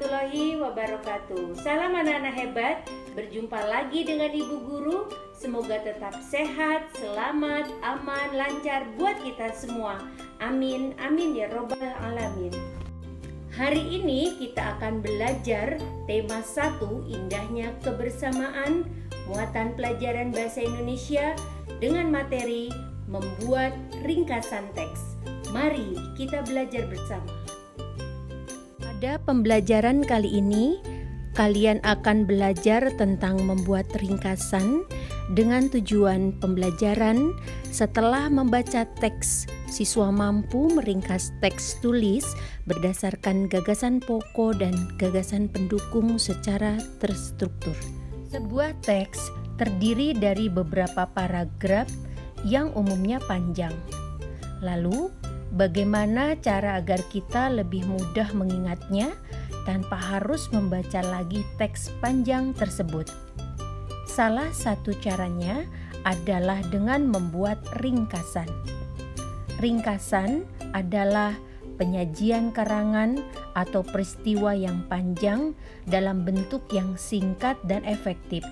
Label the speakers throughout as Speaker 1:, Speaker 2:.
Speaker 1: warahmatullahi wabarakatuh. Salam anak-anak hebat, berjumpa lagi dengan Ibu Guru. Semoga tetap sehat, selamat, aman, lancar buat kita semua. Amin, amin ya robbal alamin. Hari ini kita akan belajar tema 1, indahnya kebersamaan, muatan pelajaran bahasa Indonesia dengan materi membuat ringkasan teks. Mari kita belajar bersama. Pada pembelajaran kali ini, kalian akan belajar tentang membuat ringkasan dengan tujuan pembelajaran. Setelah membaca teks, siswa mampu meringkas teks tulis berdasarkan gagasan pokok dan gagasan pendukung secara terstruktur. Sebuah teks terdiri dari beberapa paragraf yang umumnya panjang. Lalu, bagaimana cara agar kita lebih mudah mengingatnya tanpa harus membaca lagi teks panjang tersebut? Salah satu caranya adalah dengan membuat ringkasan. Ringkasan adalah penyajian karangan atau peristiwa yang panjang dalam bentuk yang singkat dan efektif.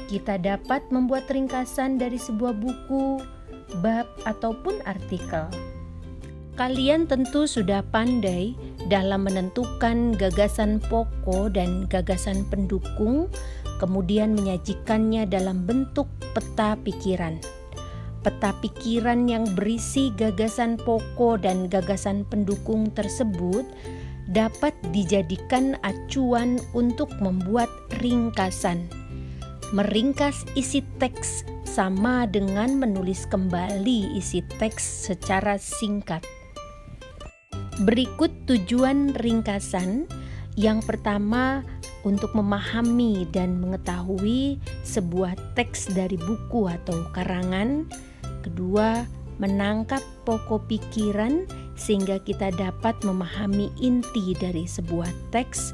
Speaker 1: Kita dapat membuat ringkasan dari sebuah buku, bab, ataupun artikel. Kalian tentu sudah pandai dalam menentukan gagasan pokok dan gagasan pendukung, kemudian menyajikannya dalam bentuk peta pikiran. Peta pikiran yang berisi gagasan pokok dan gagasan pendukung tersebut dapat dijadikan acuan untuk membuat ringkasan. Meringkas isi teks sama dengan menulis kembali isi teks secara singkat. Berikut tujuan ringkasan. Yang pertama, untuk memahami dan mengetahui sebuah teks dari buku atau karangan. Kedua, menangkap pokok pikiran sehingga kita dapat memahami inti dari sebuah teks.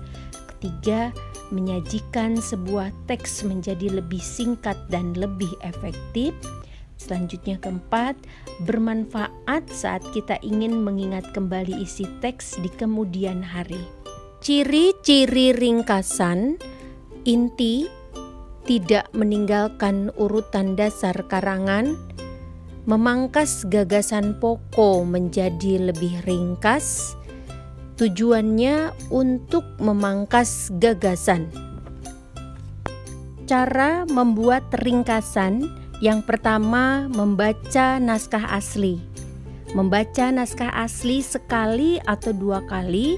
Speaker 1: Ketiga, menyajikan sebuah teks menjadi lebih singkat dan lebih efektif. Selanjutnya keempat, bermanfaat saat kita ingin mengingat kembali isi teks di kemudian hari. Ciri-ciri ringkasan: inti, tidak meninggalkan urutan dasar karangan, memangkas gagasan pokok menjadi lebih ringkas. Tujuannya untuk memangkas gagasan. Cara membuat ringkasan: yang pertama, membaca naskah asli. Membaca naskah asli sekali atau 2 kali,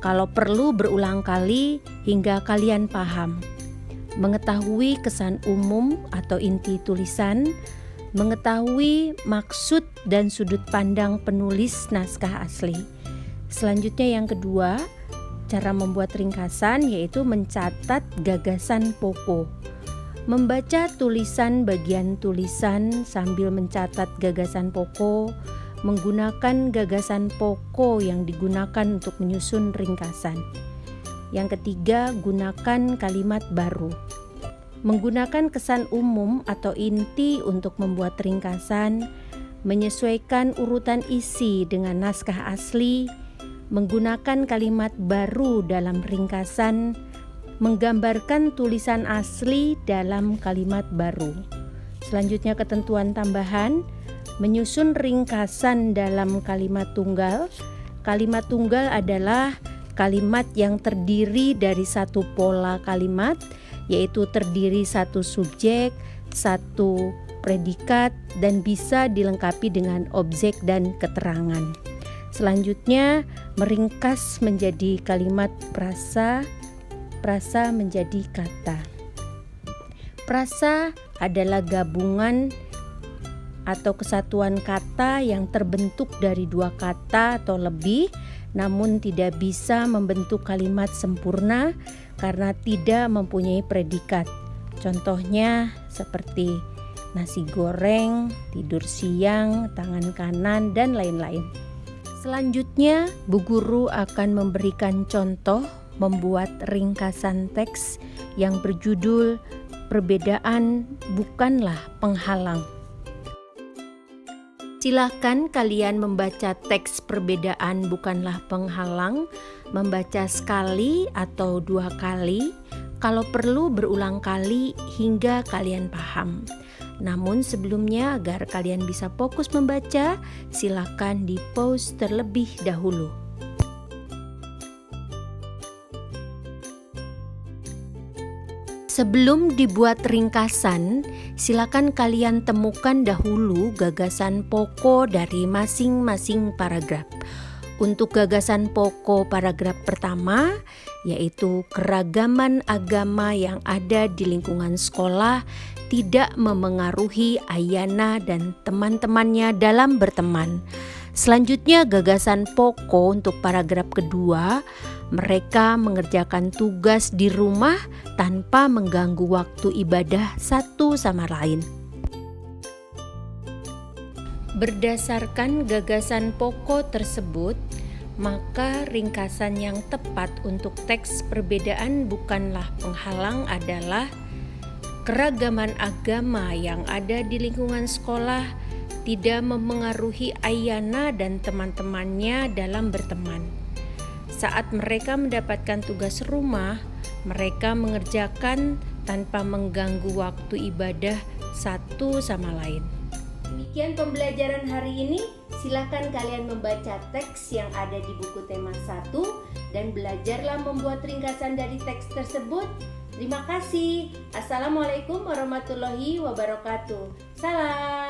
Speaker 1: kalau perlu berulang kali hingga kalian paham. Mengetahui kesan umum atau inti tulisan, mengetahui maksud dan sudut pandang penulis naskah asli. Selanjutnya yang kedua, cara membuat ringkasan yaitu mencatat gagasan pokok. Membaca tulisan bagian tulisan sambil mencatat gagasan pokok, menggunakan gagasan pokok yang digunakan untuk menyusun ringkasan. Yang ketiga, gunakan kalimat baru. Menggunakan kesan umum atau inti untuk membuat ringkasan, menyesuaikan urutan isi dengan naskah asli, menggunakan kalimat baru dalam ringkasan, menggambarkan tulisan asli dalam kalimat baru. Selanjutnya ketentuan tambahan, menyusun ringkasan dalam kalimat tunggal. Kalimat tunggal adalah kalimat yang terdiri dari satu pola kalimat, yaitu terdiri satu subjek, satu predikat, dan bisa dilengkapi dengan objek dan keterangan. Selanjutnya, meringkas menjadi kalimat prasa, prasa menjadi kata. Prasa adalah gabungan atau kesatuan kata yang terbentuk dari 2 kata atau lebih, namun tidak bisa membentuk kalimat sempurna karena tidak mempunyai predikat. Contohnya seperti nasi goreng, tidur siang, tangan kanan, dan lain-lain. Selanjutnya, Bu Guru akan memberikan contoh membuat ringkasan teks yang berjudul "Perbedaan Bukanlah Penghalang". Silakan kalian membaca teks perbedaan bukanlah penghalang, membaca sekali atau 2 kali, kalau perlu berulang kali hingga kalian paham. Namun sebelumnya agar kalian bisa fokus membaca, silakan di-pause terlebih dahulu. Sebelum dibuat ringkasan, silakan kalian temukan dahulu gagasan pokok dari masing-masing paragraf. Untuk gagasan pokok paragraf pertama, yaitu keragaman agama yang ada di lingkungan sekolah tidak memengaruhi Ayana dan teman-temannya dalam berteman. Selanjutnya gagasan pokok untuk paragraf kedua, mereka mengerjakan tugas di rumah tanpa mengganggu waktu ibadah satu sama lain. Berdasarkan gagasan pokok tersebut, maka ringkasan yang tepat untuk teks perbedaan bukanlah penghalang adalah keragaman agama yang ada di lingkungan sekolah tidak memengaruhi Ayana dan teman-temannya dalam berteman. Saat mereka mendapatkan tugas rumah, mereka mengerjakan tanpa mengganggu waktu ibadah satu sama lain. Demikian pembelajaran hari ini. Silakan kalian membaca teks yang ada di buku tema 1 dan belajarlah membuat ringkasan dari teks tersebut. Terima kasih. Assalamualaikum warahmatullahi wabarakatuh. Salam.